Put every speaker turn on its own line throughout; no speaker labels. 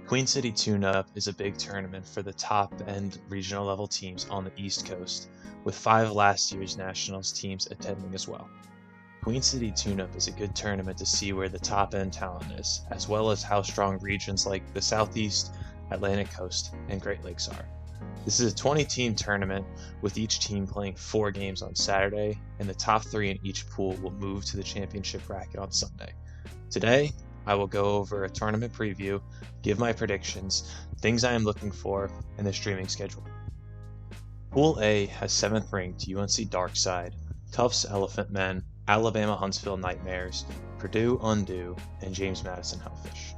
Queen City Tune-Up is a big tournament for the top-end regional level teams on the East Coast, with 5 last year's Nationals teams attending as well. Queen City Tune-Up is a good tournament to see where the top-end talent is, as well as how strong regions like the Southeast, Atlantic Coast, and Great Lakes are. This is a 20-team tournament, with each team playing 4 games on Saturday, and the top 3 in each pool will move to the championship bracket on Sunday. Today, I will go over a tournament preview, give my predictions, things I am looking for, and the streaming schedule. Pool A has 7th ranked UNC Darkside, Tufts Elephant Men, Alabama Huntsville Nightmares, Purdue Undo, and James Madison Hellfish.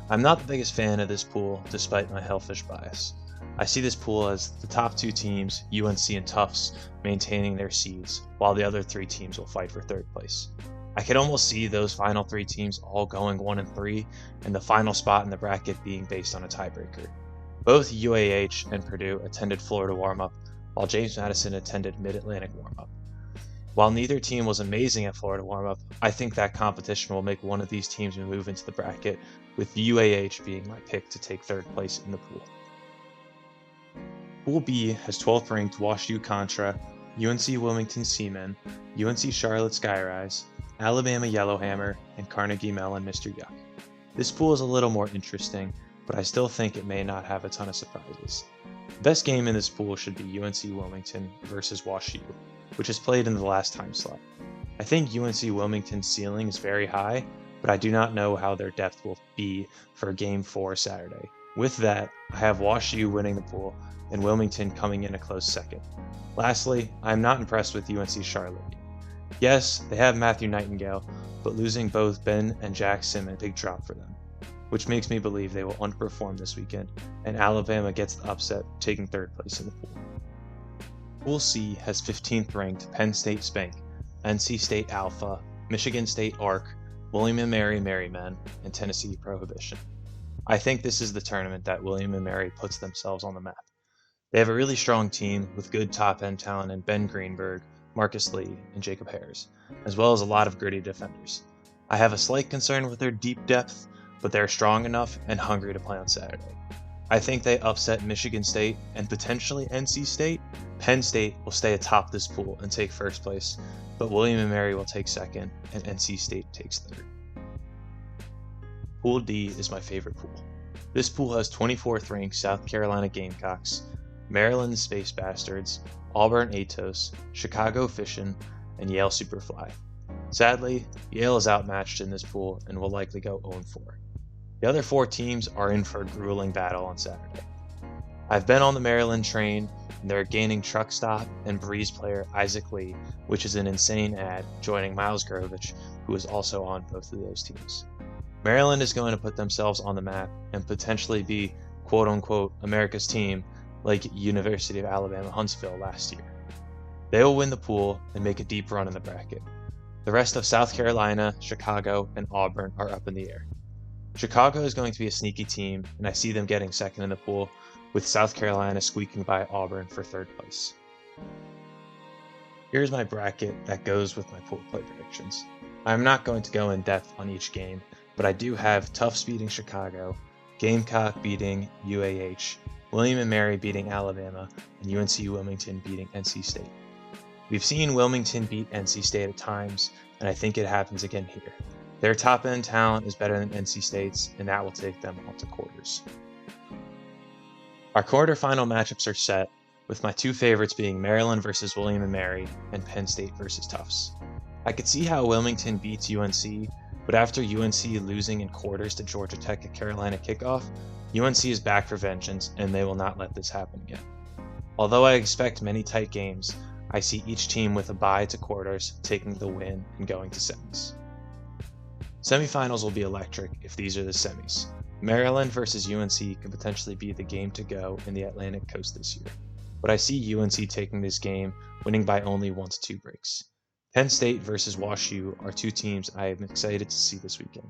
I'm not the biggest fan of this pool, despite my Hellfish bias. I see this pool as the top 2 teams, UNC and Tufts, maintaining their seeds, while the other 3 teams will fight for 3rd place. I could almost see those final 3 teams all going 1 and 3, and the final spot in the bracket being based on a tiebreaker. Both UAH and Purdue attended Florida warm-up, while James Madison attended Mid-Atlantic warm-up. While neither team was amazing at Florida warm-up, I think that competition will make one of these teams move into the bracket, with UAH being my pick to take 3rd place in the pool. Pool B has 12th ranked WashU Contra, UNC Wilmington Seamen, UNC Charlotte Skyrise, Alabama Yellowhammer, and Carnegie Mellon Mr. Yuck. This pool is a little more interesting, but I still think it may not have a ton of surprises. The best game in this pool should be UNC Wilmington versus WashU, which is played in the last time slot. I think UNC Wilmington's ceiling is very high, but I do not know how their depth will be for Game 4 Saturday. With that, I have WashU winning the pool and Wilmington coming in a close second. Lastly, I am not impressed with UNC Charlotte. Yes, they have Matthew Nightingale, but losing both Ben and Jack Simmons is a big drop for them, which makes me believe they will underperform this weekend, and Alabama gets the upset, taking 3rd place in the pool. Pool C has 15th ranked Penn State Spank, NC State Alpha, Michigan State Arc, William & Mary Merrymen, and Tennessee Prohibition. I think this is the tournament that William & Mary puts themselves on the map. They have a really strong team with good top-end talent in Ben Greenberg, Marcus Lee, and Jacob Harris, as well as a lot of gritty defenders. I have a slight concern with their deep depth, but they're strong enough and hungry to play on Saturday. I think they upset Michigan State and potentially NC State. Penn State will stay atop this pool and take 1st place, but William & Mary will take 2nd, and NC State takes 3rd. Pool D is my favorite pool. This pool has 24th ranked South Carolina Gamecocks, Maryland Space Bastards, Auburn Atos, Chicago Fishin', and Yale Superfly. Sadly, Yale is outmatched in this pool and will likely go 0-4. The other 4 teams are in for a grueling battle on Saturday. I've been on the Maryland train, and they're gaining truck stop and Breeze player Isaac Lee, which is an insane ad, joining Miles Grovich, who is also on both of those teams. Maryland is going to put themselves on the map and potentially be quote-unquote America's team, like University of Alabama Huntsville last year. They will win the pool and make a deep run in the bracket. The rest of South Carolina, Chicago, and Auburn are up in the air. Chicago is going to be a sneaky team, and I see them getting 2nd in the pool, with South Carolina squeaking by Auburn for 3rd place. Here's my bracket that goes with my pool play predictions. I'm not going to go in depth on each game, but I do have Tufts beating Chicago, Gamecock beating UAH, William & Mary beating Alabama, and UNC Wilmington beating NC State. We've seen Wilmington beat NC State at times, and I think it happens again here. Their top-end talent is better than NC State's, and that will take them on to quarters. Our quarterfinal matchups are set, with my 2 favorites being Maryland versus William & Mary and Penn State versus Tufts. I could see how Wilmington beats UNC, but after UNC losing in quarters to Georgia Tech at Carolina kickoff, UNC is back for vengeance, and they will not let this happen again. Although I expect many tight games, I see each team with a bye to quarters taking the win and going to semis. Semifinals will be electric if these are the semis. Maryland versus UNC could potentially be the game to go in the Atlantic Coast this year, but I see UNC taking this game, winning by only 1 to 2 breaks. Penn State versus WashU are 2 teams I am excited to see this weekend.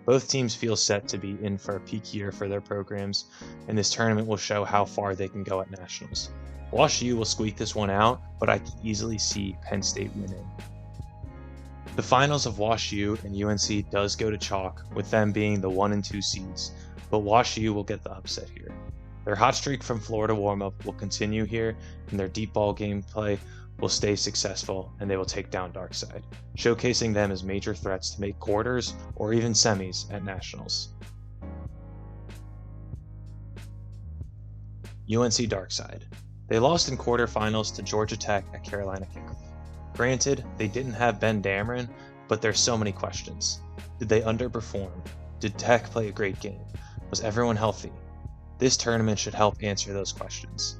Both teams feel set to be in for a peak year for their programs, and this tournament will show how far they can go at nationals. WashU will squeak this one out, but I can easily see Penn State winning. The finals of WashU and UNC does go to chalk, with them being the 1 and 2 seeds, but Wash U will get the upset here. Their hot streak from Florida warm-up will continue here, and their deep ball gameplay will stay successful, and they will take down Darkside, showcasing them as major threats to make quarters or even semis at Nationals. UNC Darkside. They lost in quarterfinals to Georgia Tech at Carolina kickoff. Granted, they didn't have Ben Dameron, but there's so many questions. Did they underperform? Did Tech play a great game? Was everyone healthy? This tournament should help answer those questions.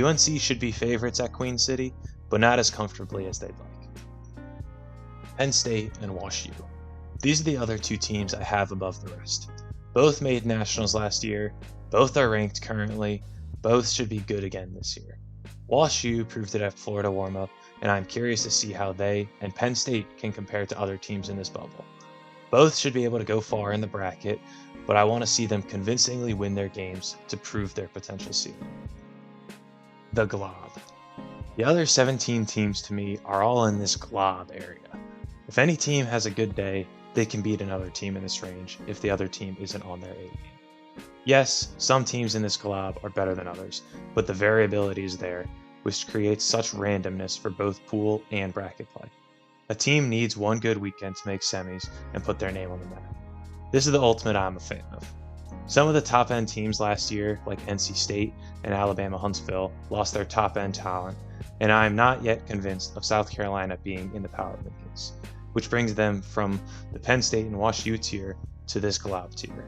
UNC should be favorites at Queen City, but not as comfortably as they'd like. Penn State and Wash U. These are the other two teams I have above the rest. Both made nationals last year, both are ranked currently, both should be good again this year. Wash U proved it at Florida warm-up, and I'm curious to see how they and Penn State can compare to other teams in this bubble. Both should be able to go far in the bracket, but I want to see them convincingly win their games to prove their potential ceiling. The Glob. The other 17 teams to me are all in this glob area. If any team has a good day, they can beat another team in this range if the other team isn't on their A game. Yes, some teams in this glob are better than others, but the variability is there, which creates such randomness for both pool and bracket play. A team needs one good weekend to make semis and put their name on the map. This is the ultimate I'm a fan of. Some of the top-end teams last year, like NC State and Alabama Huntsville, lost their top-end talent, and I am not yet convinced of South Carolina being in the power rankings, which brings them from the Penn State and Wash U tier to this glob tier.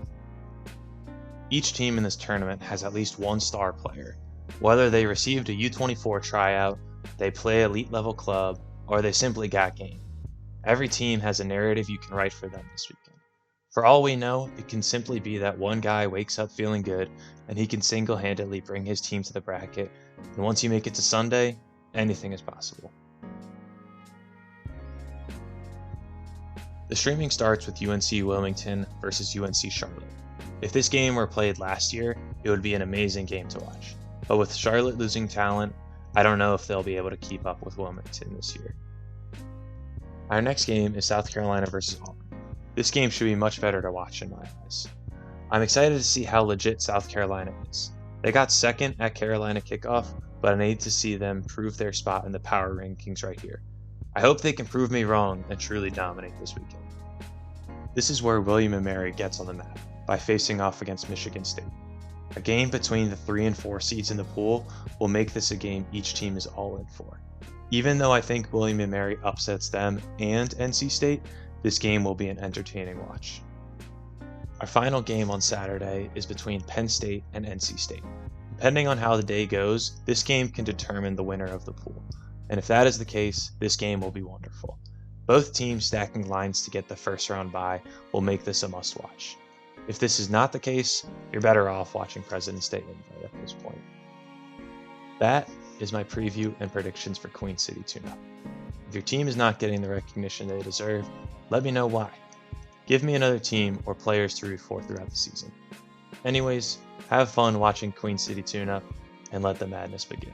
Each team in this tournament has at least one star player, whether they received a U24 tryout, they play elite level club, or they simply got game. Every team has a narrative you can write for them this weekend. For all we know, it can simply be that one guy wakes up feeling good, and he can single-handedly bring his team to the bracket, and once you make it to Sunday, anything is possible. The streaming starts with UNC Wilmington versus UNC Charlotte. If this game were played last year, it would be an amazing game to watch. But with Charlotte losing talent, I don't know if they'll be able to keep up with Wilmington this year. Our next game is South Carolina versus Auburn. This game should be much better to watch in my eyes. I'm excited to see how legit South Carolina is. They got second at Carolina kickoff, but I need to see them prove their spot in the power rankings right here. I hope they can prove me wrong and truly dominate this weekend. This is where William & Mary gets on the map, by facing off against Michigan State. A game between the 3 and 4 seeds in the pool will make this a game each team is all in for. Even though I think William & Mary upsets them and NC State, this game will be an entertaining watch. Our final game on Saturday is between Penn State and NC State. Depending on how the day goes, this game can determine the winner of the pool. And if that is the case, this game will be wonderful. Both teams stacking lines to get the first round bye will make this a must-watch. If this is not the case, you're better off watching President's Day Invite at this point. That is my preview and predictions for Queen City Tune-Up. If your team is not getting the recognition they deserve, let me know why. Give me another team or players to root for throughout the season. Anyways, have fun watching Queen City Tune-Up and let the madness begin.